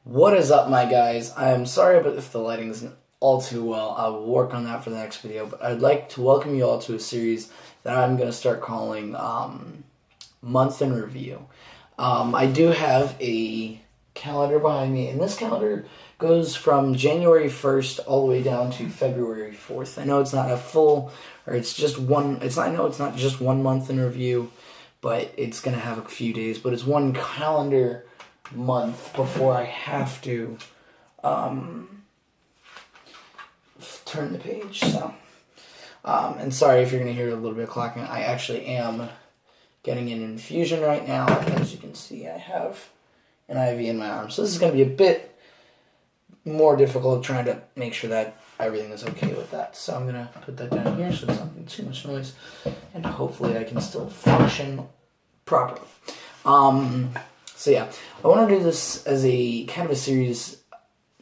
What is up, my guys? I'm sorry but if the lighting isn't all too well. I will work on that for the next video, but I'd like to welcome you all to a series that I'm going to start calling Month in Review. I do have a calendar behind me, and this calendar goes from January 1st all the way down to February 4th. I know it's not a full, or it's just one, I know it's not just 1 month in review, but it's going to have a few days, but it's one calendar month before I have to turn the page. So, and sorry if you're going to hear a little bit of clacking. I actually am getting an infusion right now. As you can see, I have an IV in my arm. So this is going to be a bit more difficult trying to make sure that everything is okay with that. So I'm going to put that down here so it's not making too much noise. And hopefully I can still function properly. So yeah, I want to do this as a kind of a series,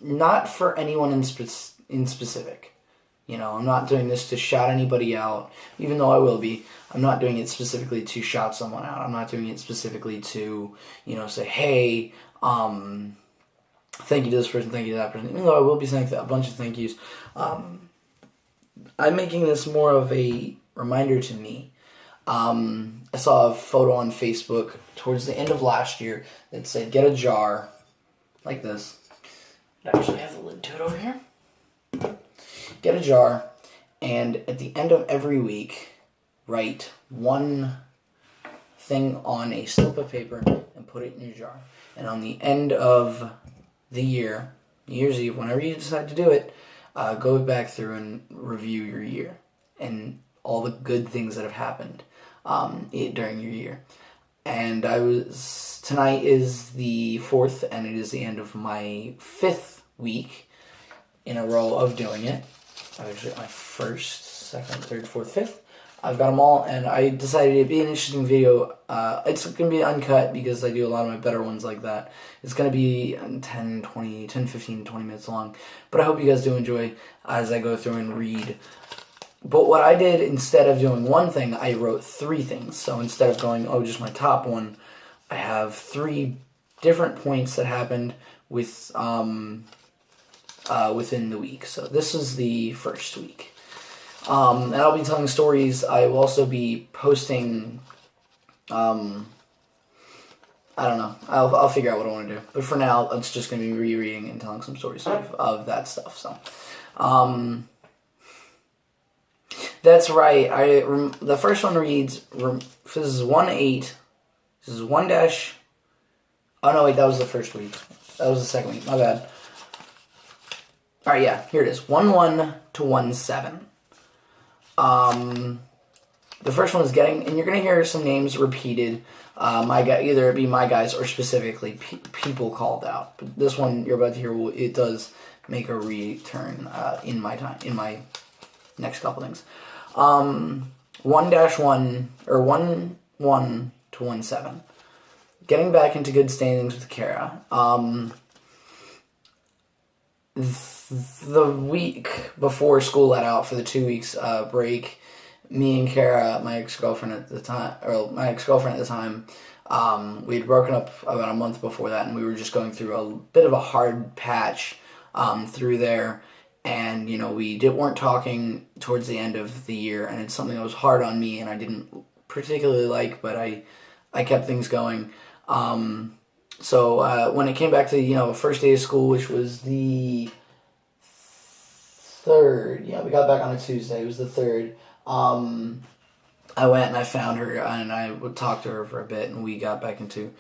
not for anyone in specific. You know, I'm not doing this to shout anybody out, even though I will be. I'm not doing it specifically to shout someone out. I'm not doing it specifically to, say, hey, thank you to this person, thank you to that person. Even though I will be saying a bunch of thank yous, I'm making this more of a reminder to me. I saw a photo on Facebook towards the end of last year that said, get a jar like this. It actually has a lid to it over here. Get a jar, and at the end of every week, write one thing on a slip of paper and put it in your jar. And on the end of the year, New Year's Eve, whenever you decide to do it, go back through and review your year and all the good things that have happened during your year. And tonight is the 4th, and it is the end of my 5th week in a row of doing it. Actually, my 1st, 2nd, 3rd, 4th, 5th. I've got them all, and I decided it'd be an interesting video. It's going to be uncut because I do a lot of my better ones like that. It's going to be 10, 15, 20 minutes long. But I hope you guys do enjoy as I go through and read. But what I did, instead of doing one thing, I wrote 3 things. So instead of going, just my top one, I have 3 different points that happened with within the week. So this is the first week. And I'll be telling stories. I will also be posting, I don't know. I'll figure out what I want to do. But for now, it's just going to be rereading and telling some stories of that stuff. So, that's right. The first one reads, this is 1-8. This is 1 dash. Oh, no, wait, that was the first week. That was the second week. My bad. All right, yeah, here it is. 1-1 to 1-7. The first one is getting, and you're going to hear some names repeated. Either it be my guys or specifically people called out. But this one you're about to hear, it does make a return in my next couple things. 1-1 or 1-1 to 1-7. Getting back into good standings with Kara. The week before school let out for the 2 weeks break, me and Kara, my ex-girlfriend at the time, we had broken up about a month before that, and we were just going through a bit of a hard patch through there. And, we weren't talking towards the end of the year, and it's something that was hard on me and I didn't particularly like, but I kept things going. So when it came back to, first day of school, which was the 3rd, we got back on a Tuesday, it was the 3rd, I went and I found her, and I would talk to her for a bit, and we got back into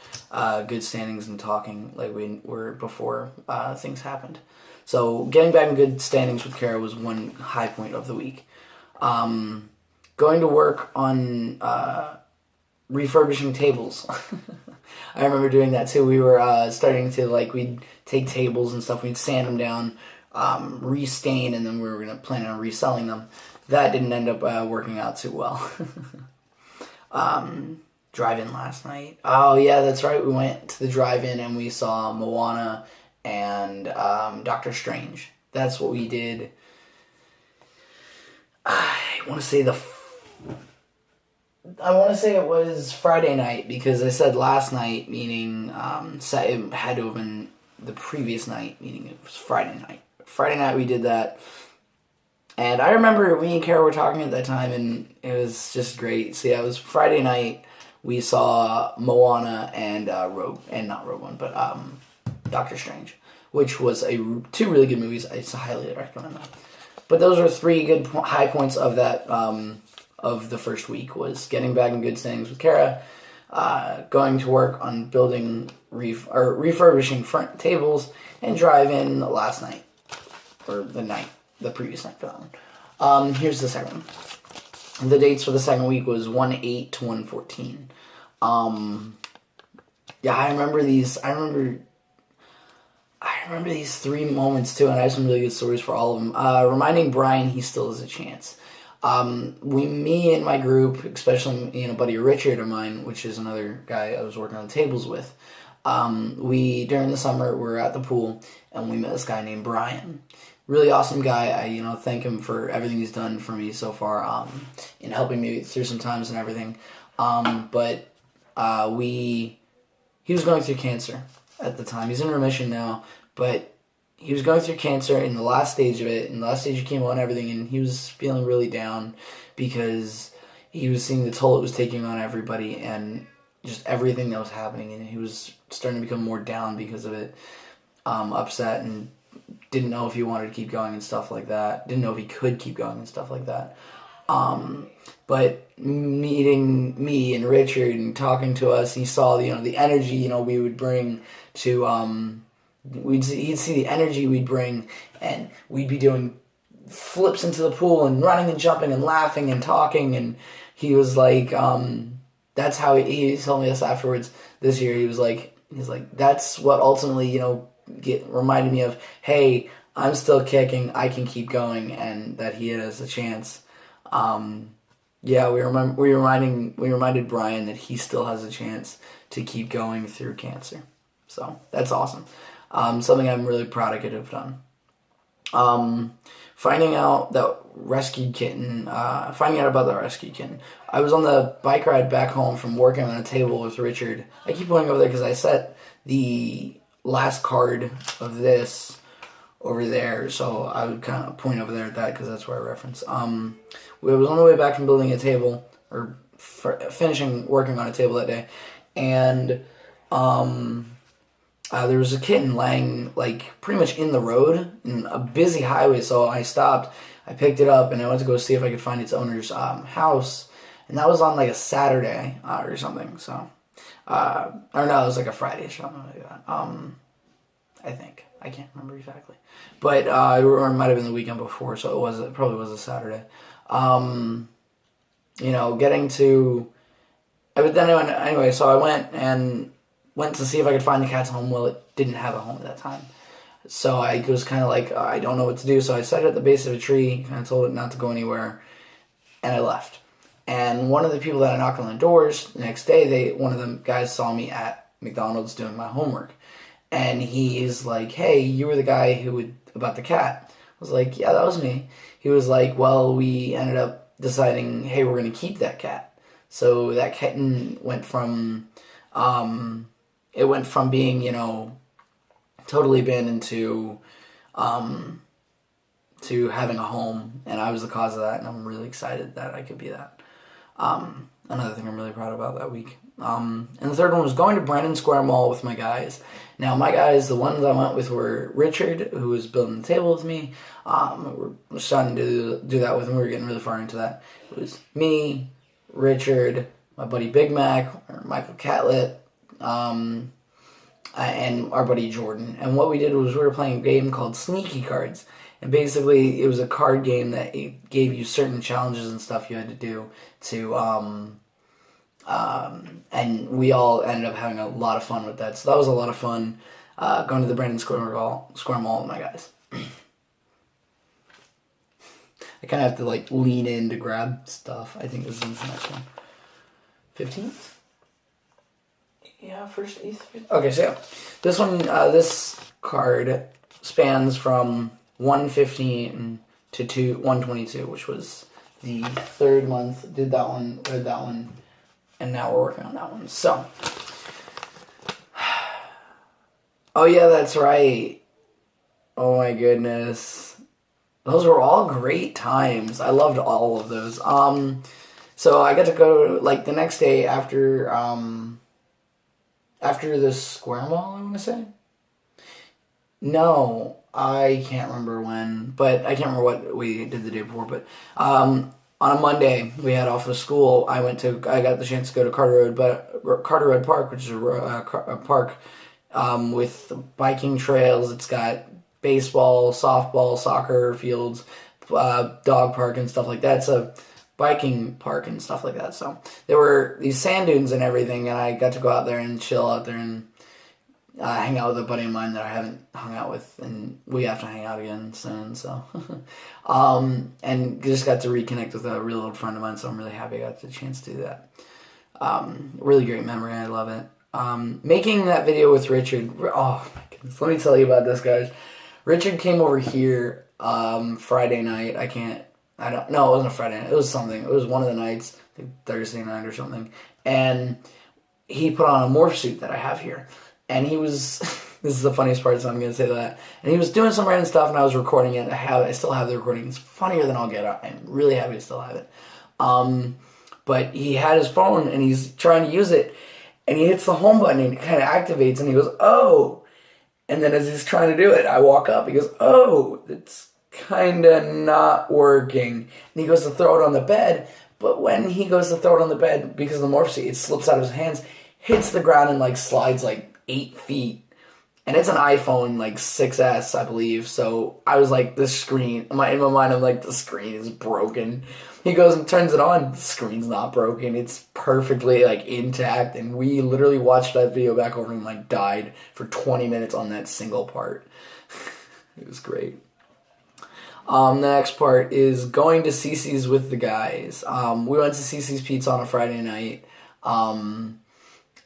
good standings and talking like we were before things happened. So getting back in good standings with Kara was one high point of the week. Going to work on refurbishing tables. I remember doing that too. We were starting to, we'd take tables and stuff, we'd sand them down, restain, and then we were going to plan on reselling them. That didn't end up working out too well. Drive-in last night. Oh yeah, that's right. We went to the drive-in and we saw Moana and Doctor Strange. That's what we did. I want to say it was Friday night, because I said last night, meaning it had to have been the previous night, meaning it was Friday night. Friday night we did that. And I remember me and Kara were talking at that time, and it was just great. So yeah, it was Friday night. We saw Moana and not Rogue One, but Doctor Strange, which was two really good movies. I highly recommend them. But those are three good high points of that of the first week, was getting back in good standings with Kara, going to work on building refurbishing front tables, and drive-in last night, or the previous night for that one. Here's the second one. The dates for the second week was 1/8 to 1/14. Yeah, I remember these. I remember these three moments too, and I have some really good stories for all of them. Reminding Brian he still has a chance. Me and my group, especially buddy Richard of mine, which is another guy I was working on the tables with. We during the summer were at the pool and we met this guy named Brian. Really awesome guy. I thank him for everything he's done for me so far, in helping me through some times and everything. He was going through cancer at the time. He's in remission now, but he was going through cancer in the last stage of it, in the last stage of chemo and everything, and he was feeling really down because he was seeing the toll it was taking on everybody and just everything that was happening, and he was starting to become more down because of it, upset, and didn't know if he wanted to keep going and stuff like that. Didn't know if he could keep going and stuff like that. But meeting me and Richard and talking to us, he saw the energy we would bring to he'd see the energy we'd bring, and we'd be doing flips into the pool and running and jumping and laughing and talking, and he was like, that's how he told me this afterwards this year. He's like that's what ultimately reminded me of, hey, I'm still kicking, I can keep going, and that he has a chance. Yeah, we reminded Brian that he still has a chance to keep going through cancer. So that's awesome. Something I'm really proud I could have done. Finding out about the rescued kitten. I was on the bike ride back home from working on a table with Richard. I keep going over there because I set the last card of this over there, so I would kind of point over there at that because that's where I reference. We was on the way back from building a table, or finishing working on a table that day, and there was a kitten laying pretty much in the road in a busy highway. So I stopped, I picked it up, and I went to go see if I could find its owner's house, and that was on a Saturday or something. So, or no, it was a Friday or something like that. I think. I can't remember exactly, but or it might have been the weekend before, so it probably was a Saturday. Getting to, but then anyway, so I went to see if I could find the cat's home. Well, it didn't have a home at that time, so I was kind of I don't know what to do. So I sat at the base of a tree, kind of told it not to go anywhere, and I left. And one of the people that I knocked on the doors the next day, one of the guys saw me at McDonald's doing my homework. And he is like, hey, you were the guy about the cat. I was like, yeah, that was me. He was like, well, we ended up deciding, hey, we're going to keep that cat. So that kitten went from, being, totally abandoned to having a home. And I was the cause of that, and I'm really excited that I could be that. Another thing I'm really proud about that week. And the third one was going to Brandon Square Mall with my guys. Now, my guys, the ones I went with were Richard, who was building the table with me. We're starting to do that with him. We were getting really far into that. It was me, Richard, my buddy Big Mac, or Michael Catlett, and our buddy Jordan. And what we did was we were playing a game called Sneaky Cards. And basically, it was a card game that it gave you certain challenges and stuff you had to do to, and we all ended up having a lot of fun with that. So that was a lot of fun, going to the Brandon Square Mall with my guys. I kind of have to lean in to grab stuff. I think this is the next one. 15th? Yeah, first, 8th, 15th. Okay, so yeah. This one, this card spans from 115 to 122, which was the third month. Did that one, read that one, and now we're working on that one. So, Oh yeah, that's right. Oh my goodness. Those were all great times. I loved all of those. So I got to go like the next day after the Square Mall, I want to say. No, I can't remember when, but I can't remember what we did the day before. But on a Monday, we had off of school. I got the chance to go to Carter Road Park, which is a park with biking trails. It's got baseball, softball, soccer fields, dog park, and stuff like that. It's a biking park and stuff like that. So there were these sand dunes and everything, and I got to go out there and chill out there and hang out with a buddy of mine that I haven't hung out with, and we have to hang out again soon. So, and just got to reconnect with a real old friend of mine. So I'm really happy I got the chance to do that. Really great memory. I love it. Making that video with Richard. Oh my goodness. Let me tell you about this, guys. Richard came over here Friday night. I don't know. It wasn't a Friday night. It was something. It was one of the nights, I think Thursday night or something. And he put on a morph suit that I have here. And he was, this is the funniest part, so I'm going to say that. And he was doing some random stuff, and I was recording it. I still have the recording. It's funnier than I'll get. I'm really happy to still have it. But he had his phone, and he's trying to use it. And he hits the home button, and it kind of activates, and he goes, oh. And then as he's trying to do it, I walk up. He goes, oh, it's kind of not working. And he goes to throw it on the bed. But when he goes to throw it on the bed, because of the morph suit, it slips out of his hands, hits the ground, and slides 8 feet. And it's an iPhone 6S, I believe. So I was like, this screen, in my mind, I'm like, the screen is broken. He goes and turns it on. The screen's not broken. It's perfectly intact. And we literally watched that video back over and died for 20 minutes on that single part. It was great. The next part is going to CC's with the guys. We went to CC's Pizza on a Friday night.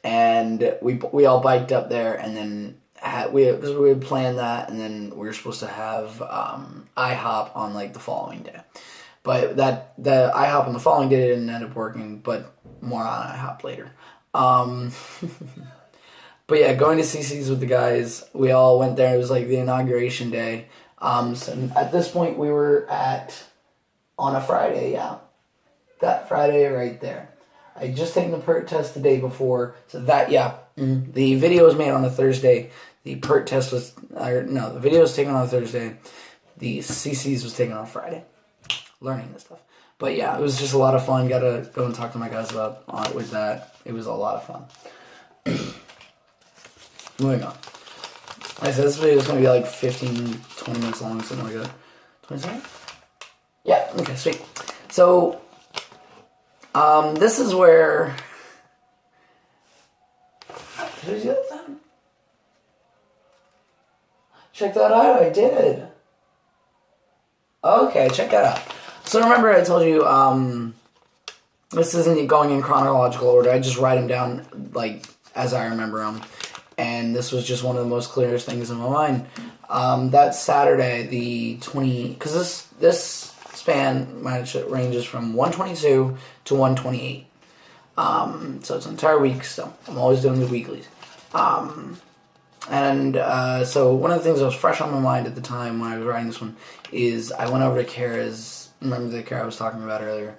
And we all biked up there, and then because we had planned that, and then we were supposed to have IHOP on the following day. But the IHOP on the following day didn't end up working, but more on IHOP later. But yeah, going to CC's with the guys, we all went there. It was the inauguration day. So at this point, we were on a Friday, yeah. That Friday right there. I had just taken the PERT test the day before, so that, yeah. The video was made on a Thursday. The PERT test the video was taken on a Thursday. The CC's was taken on Friday. Learning this stuff. But yeah, it was just a lot of fun. Got to go and talk to my guys about with that. It was a lot of fun. Moving on. Like I said, this video is going to be 15, 20 minutes long, something like that. 20 seconds? Yeah, okay, sweet. So, this is where... Did I do that then? Check that out, I did. Okay, check that out. So remember I told you, this isn't going in chronological order. I just write them down, as I remember them. And this was just one of the most clearest things in my mind. That Saturday, the 20... Because this span ranges from 122 to 128. So it's an entire week, so I'm always doing the weeklies. So one of the things that was fresh on my mind at the time when I was writing this one is I went over to Kara's... Remember the Kara I was talking about earlier?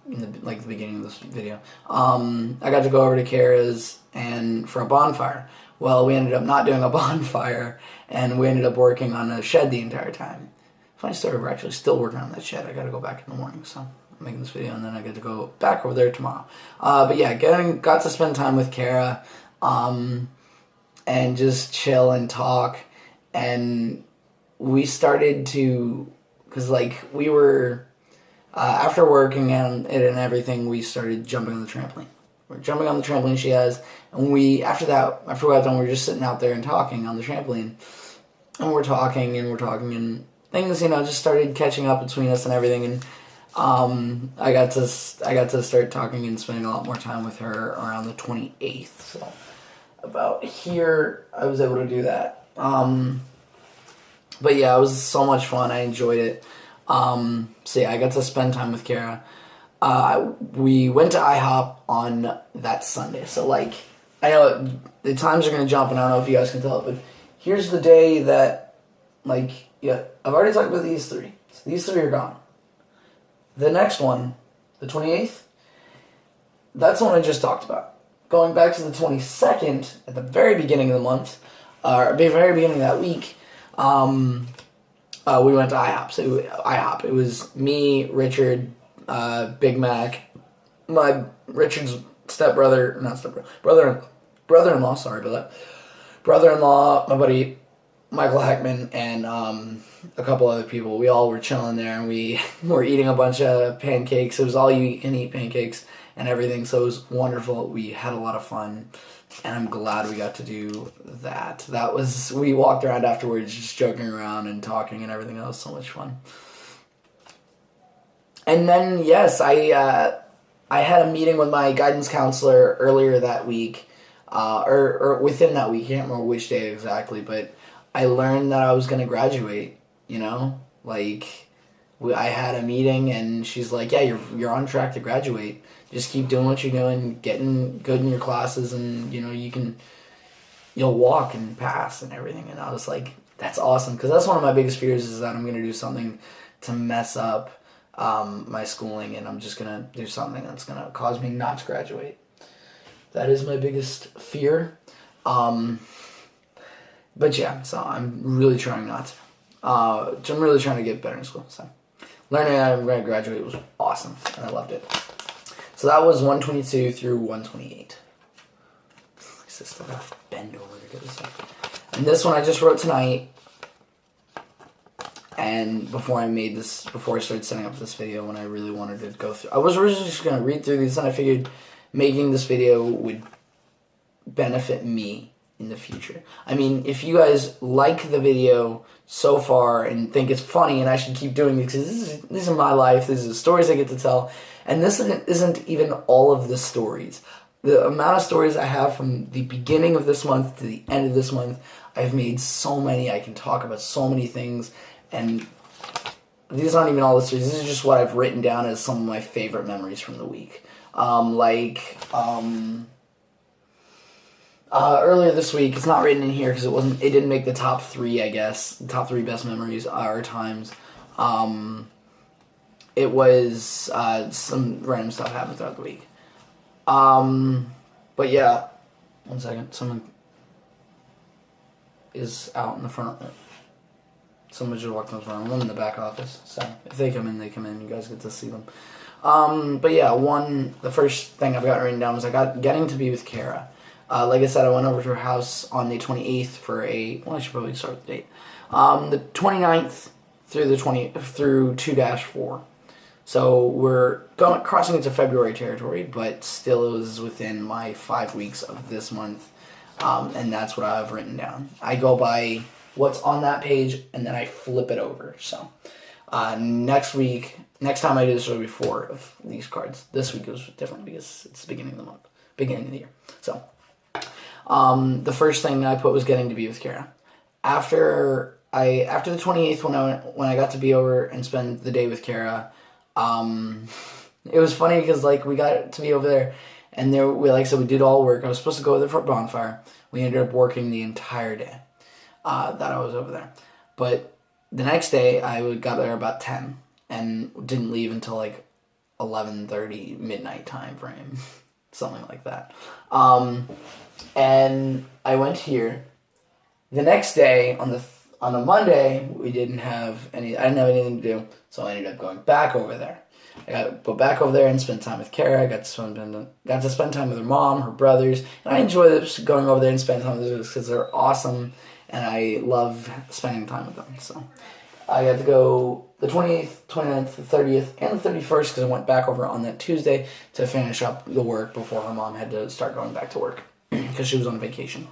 In the beginning of this video. I got to go over to Kara's and for a bonfire. Well, we ended up not doing a bonfire, and we ended up working on a shed the entire time. Funny story, we're actually still working on that shed. I got to go back in the morning, so I'm making this video, and then I get to go back over there tomorrow. But yeah, got to spend time with Kara, and just chill and talk, and we started to, because we were, after working and everything, we started jumping on the trampoline. We're jumping on the trampoline she has, and after we got done, we were just sitting out there and talking on the trampoline, and we're talking, and things, just started catching up between us and everything, and I got to start talking and spending a lot more time with her around the 28th, so about here, I was able to do that, but yeah, it was so much fun, I enjoyed it, so yeah, I got to spend time with Kara. We went to IHOP on that Sunday. So, I know the times are going to jump, and I don't know if you guys can tell it, but here's the day that, like, yeah, I've already talked about these three. So these three are gone. The next one, the 28th, that's the one I just talked about. Going back to the 22nd, at the very beginning of the month, or at the very beginning of that week, we went to IHOP. So IHOP. It was me, Richard, Big Mac, Richard's brother-in-law. Sorry about that. Brother-in-law, my buddy Michael Heckman, and a couple other people. We all were chilling there, and we were eating a bunch of pancakes. It was all you can eat pancakes and everything. So it was wonderful. We had a lot of fun. And I'm glad we got to do that. We walked around afterwards just joking around and talking and everything. That was so much fun. And then, yes, I had a meeting with my guidance counselor earlier that week, or within that week. I can't remember which day exactly, but I learned that I was going to graduate, Like, I had a meeting and she's like, yeah, you're on track to graduate. Just keep doing what you're doing, getting good in your classes, and you'll walk and pass and everything. And I was like, that's awesome, because that's one of my biggest fears, is that I'm going to do something to mess up my schooling, and I'm just going to do something that's going to cause me not to graduate. That is my biggest fear. But yeah, so I'm really trying not to. I'm really trying to get better in school. So learning that I'm going to graduate was awesome, and I loved it. So that was 122 through 128. My sister got to bend over to get this up. And this one I just wrote tonight. And before I started setting up this video, when I really wanted to go through, I was originally just going to read through these, and I figured making this video would benefit me in the future. I mean, if you guys like the video so far and think it's funny and I should keep doing it, because this is my life, this is the stories I get to tell, and this isn't even all of the stories. The amount of stories I have from the beginning of this month to the end of this month, I've made so many. I can talk about so many things, and these aren't even all the stories. This is just what I've written down as some of my favorite memories from the week. Earlier this week, it's not written in here because it didn't make the top 3, I guess. The top 3 best memories or times. It was some random stuff happened throughout the week. But yeah, one second. Someone is out in the front. Someone just walked in the front. I'm in the back office, so if they come in, they come in. You guys get to see them. But yeah, the first thing I've got written down was getting to be with Kara. Like I said, I went over to her house on the 28th for I should probably start the date. The 29th through 2-4. So we're crossing into February territory, but still it was within my 5 weeks of this month, and that's what I've written down. I go by what's on that page, and then I flip it over. So next time I do this will be 4 of these cards. This week was different because it's the beginning of the month, beginning of the year. So the first thing I put was getting to be with Kara. After the 28th, when I got to be over and spend the day with Kara, it was funny because we got to be over there, and we did all work. I was supposed to go there for a bonfire. We ended up working the entire day that I was over there. But the next day, I got there about 10 and didn't leave until 11:30 midnight time frame, something like that. And I went here. The next day on the Monday, I didn't have anything to do, so I ended up going back over there. I got to go back over there and spend time with Kara. I got to spend time with her mom, her brothers, and I enjoy going over there and spending time with them because they're awesome, and I love spending time with them. So I got to go the 28th, 29th, the 30th, and the 31st because I went back over on that Tuesday to finish up the work before her mom had to start going back to work because she was on vacation.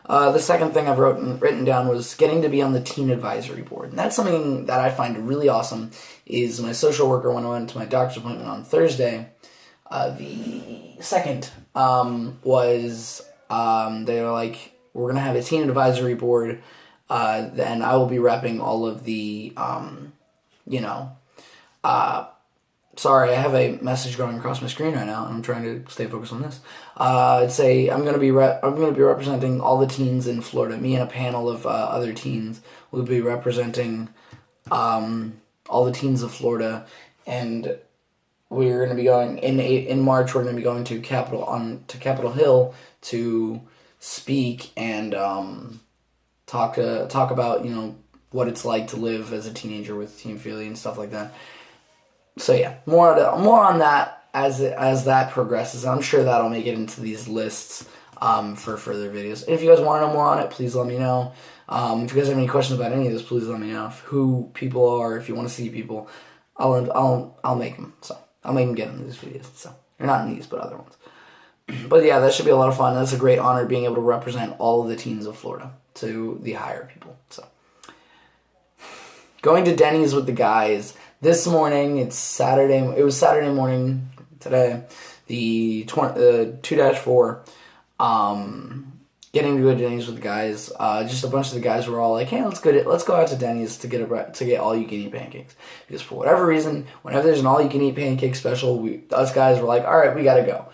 The second thing I've written down was getting to be on the teen advisory board. And that's something that I find really awesome. Is my social worker, when I went to my doctor's appointment on Thursday, the 2nd, they were like, we're going to have a teen advisory board, and I will be repping all of the, Sorry, I have a message going across my screen right now, and I'm trying to stay focused on this. I'd say I'm gonna be representing all the teens in Florida. Me and a panel of other teens will be representing all the teens of Florida, and we're gonna be going in March. We're gonna be going to Capitol Hill to speak and talk about what it's like to live as a teenager with hemophilia and stuff like that. So yeah, more on that as that progresses. I'm sure that'll make it into these lists for further videos. If you guys want to know more on it, please let me know. If you guys have any questions about any of this, please let me know. Who people are, if you want to see people, I'll make them. So I'll make them get into these videos. So or not in these, but other ones. But yeah, that should be a lot of fun. That's a great honor being able to represent all of the teens of Florida to the higher people. So going to Denny's with the guys. This morning, it's Saturday. It was Saturday morning today. The 2-4. Getting to go to Denny's with the guys. Just a bunch of the guys were all like, "Hey, let's go out to Denny's to get all you can eat pancakes." Because for whatever reason, whenever there's an all you can eat pancake special, us guys were like, "All right, we gotta go."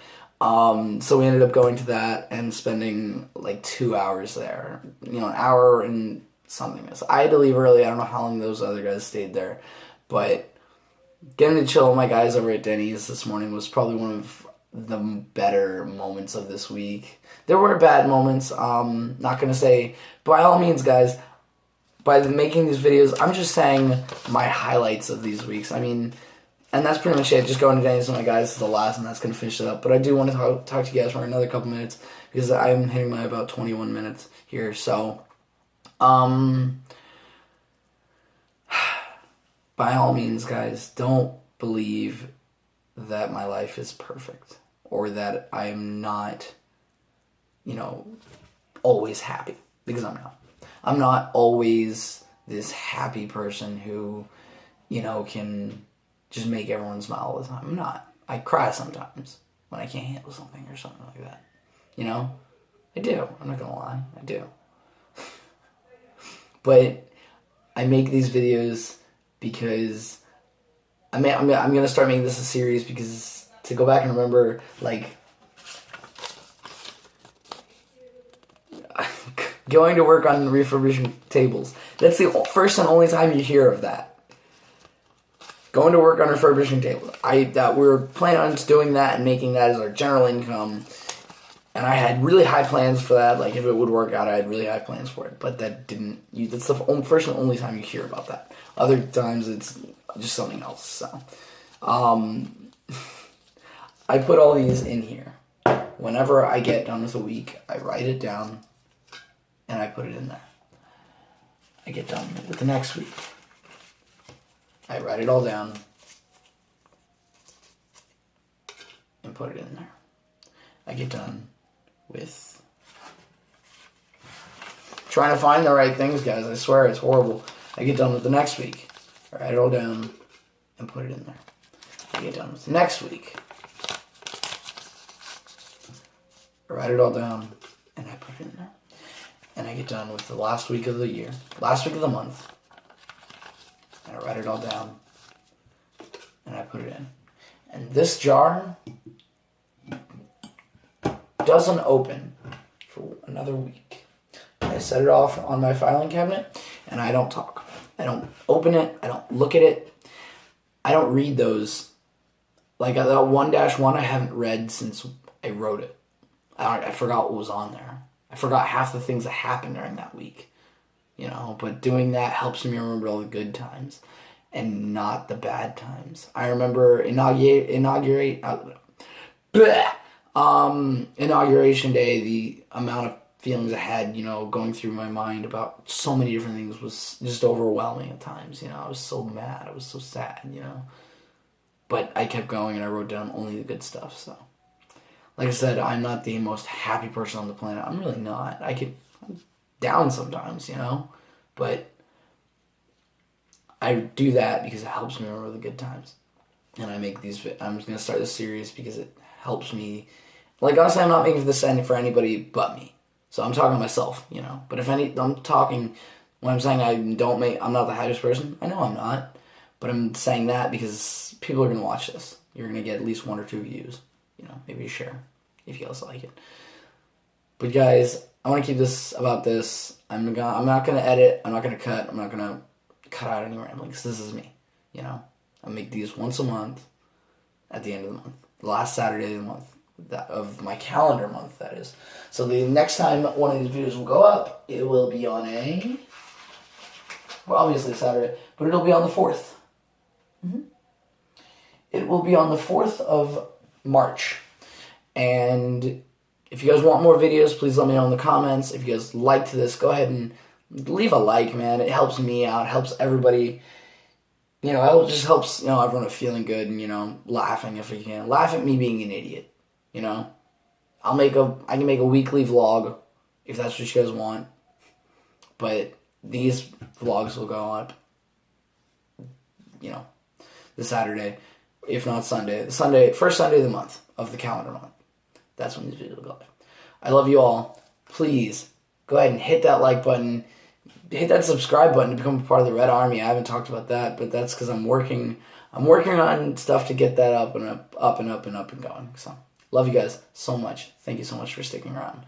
So we ended up going to that and spending like 2 hours there. An hour and something. So I had to leave early. I don't know how long those other guys stayed there. But getting to chill with my guys over at Denny's this morning was probably one of the better moments of this week. There were bad moments. Not going to say, by all means, guys, by making these videos, I'm just saying my highlights of these weeks. I mean, and that's pretty much it. Just going to Denny's with my guys is the last, and that's going to finish it up. But I do want to talk to you guys for another couple minutes because I'm hitting my about 21 minutes here. So, by all means, guys, don't believe that my life is perfect or that I'm not, always happy, because I'm not. I'm not always this happy person who, can just make everyone smile all the time. I'm not. I cry sometimes when I can't handle something or something like that. I do. I'm not going to lie. I do. But I make these videos because I'm gonna start making this a series because to go back and remember going to work on refurbishing tables. That's the first and only time you hear of that. Going to work on refurbishing tables. We're planning on doing that and making that as our general income. And I had really high plans for that. Like, if it would work out, I had really high plans for it. But that didn't. That's the first and only time you hear about that. Other times, it's just something else. So, I put all these in here. Whenever I get done with a week, I write it down, and I put it in there. I get done with the next week. I write it all down, and put it in there. I get done with trying to find the right things, guys. I swear it's horrible. I get done with the next week. I write it all down and put it in there. I get done with the next week. I write it all down and I put it in there. And I get done with the last week of the year, last week of the month. And I write it all down and I put it in. And this jar doesn't open for another week. I set it off on my filing cabinet, and I don't talk. I don't open it. I don't look at it. I don't read those. Like that 1-1, I haven't read since I wrote it. I forgot what was on there. I forgot half the things that happened during that week. But doing that helps me remember all the good times and not the bad times. I remember inauguration day, the amount of feelings I had, going through my mind about so many different things was just overwhelming at times. I was so mad. I was so sad, But I kept going and I wrote down only the good stuff. So, like I said, I'm not the most happy person on the planet. I'm really not. I'm down sometimes, But I do that because it helps me remember the good times. And I make these. I'm going to start this series because it helps me. Like, honestly, I'm not making this for anybody but me. So I'm talking to myself, But I'm talking when I'm saying I'm not the happiest person. I know I'm not, But I'm saying that because people are going to watch this. You're going to get at least 1 or 2 views. Maybe a share if you guys like it. But guys, I want to keep this about this. I'm not going to edit. I'm not going to cut. I'm not going to cut out any ramblings. This is me. I make these once a month at the end of the month. The last Saturday of the month. Of my calendar month, that is. So the next time one of these videos will go up, it will be on obviously Saturday, but it'll be on the 4th. It will be on the 4th of March. And if you guys want more videos, please let me know in the comments. If you guys liked this, go ahead and leave a like, man. It helps me out, helps everybody. It just helps, everyone feeling good and, laughing if we can. Laugh at me being an idiot. I can make a weekly vlog if that's what you guys want. But these vlogs will go up, the Saturday, if not Sunday. The first Sunday of the month, of the calendar month. That's when these videos will go up. I love you all. Please, go ahead and hit that like button. Hit that subscribe button to become a part of the Red Army. I haven't talked about that, but that's because I'm working on stuff to get that up and going. So, love you guys so much. Thank you so much for sticking around.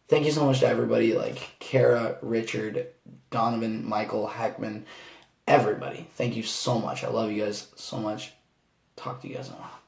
Thank you so much to everybody like Kara, Richard, Donovan, Michael, Heckman, everybody. Thank you so much. I love you guys so much. Talk to you guys in a while.